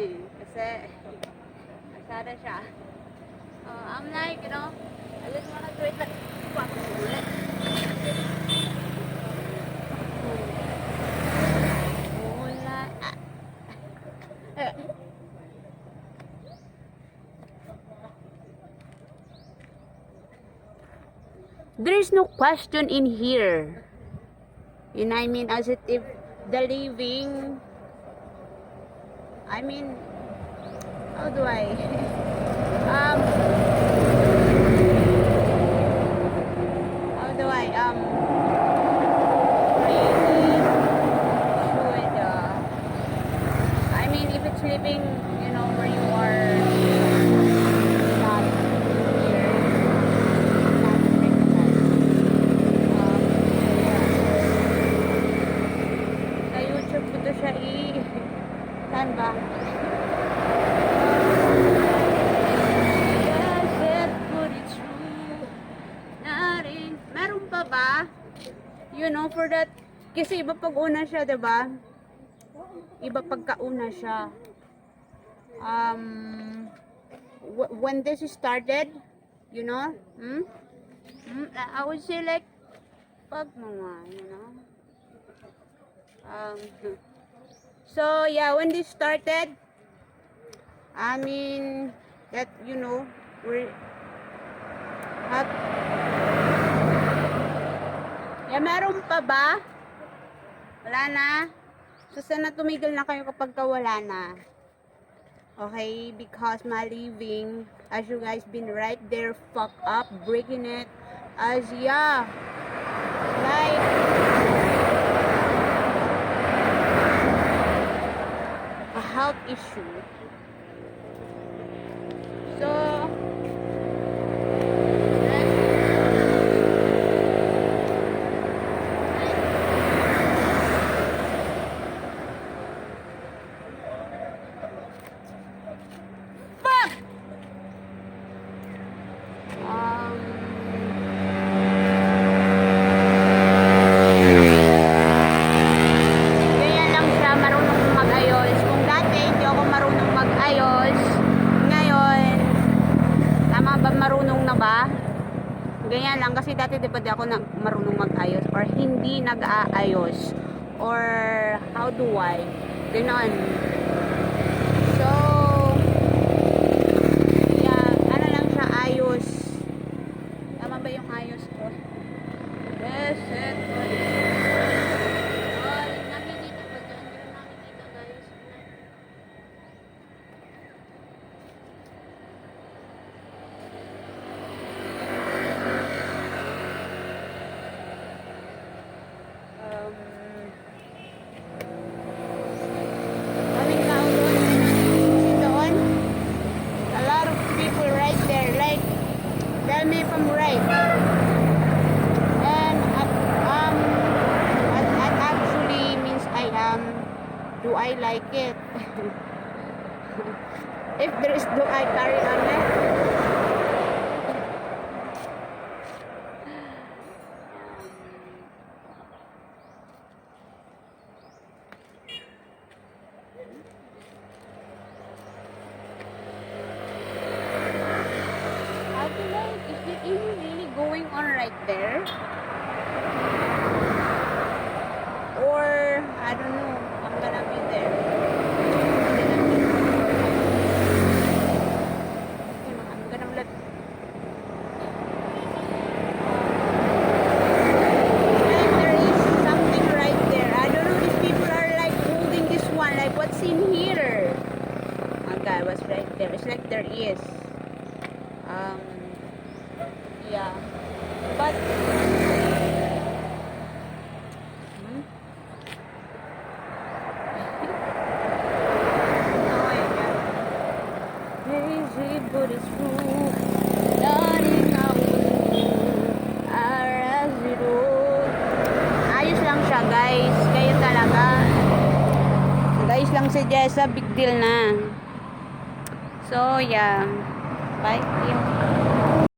eh. Kasi, asada siya. I'm like, I just wanna do it like, ulit. Wala. There is no question in here. You know what I mean? As if the living, I mean, how do I? How do I? Really should, I mean, if it's living, where you are not here, not recognized. Sa YouTube ko to siya saan ba? Meron pa ba? For that, kasi iba pag una siya, diba? Iba pagkauna siya. When this started, I would say like, pag mga, so yeah, when this started, I mean, that, we're meron pa ba? Wala na? So, sana tumigil na kayo kapag wala na. Okay? Because my living, as you guys been right there, fuck up, breaking it. As, yeah. Like, a health issue. So, ganyan lang kasi dati diba di ako marunong mag-ayos or hindi nag-aayos or how do I ganon. So yeah, ano lang siya, ayos. Tama ba yung ayos ko? Yes, yes. Nakikita ba dyan? Hindi ko nakikita guys. Tell me if I'm right. And that actually means do I like it? If there is, do I carry on it? Going on right there, or I don't know, I'm gonna be there. I'm gonna let and there is something right there. I don't know, these people are like holding this one, like what's in here? Okay, what's right there? It's like there is yeah, but oh my God, crazy but it's true. Darling, I ayos lang siya guys, kayo talaga guys lang si Jessa, big deal na. So yeah, bye.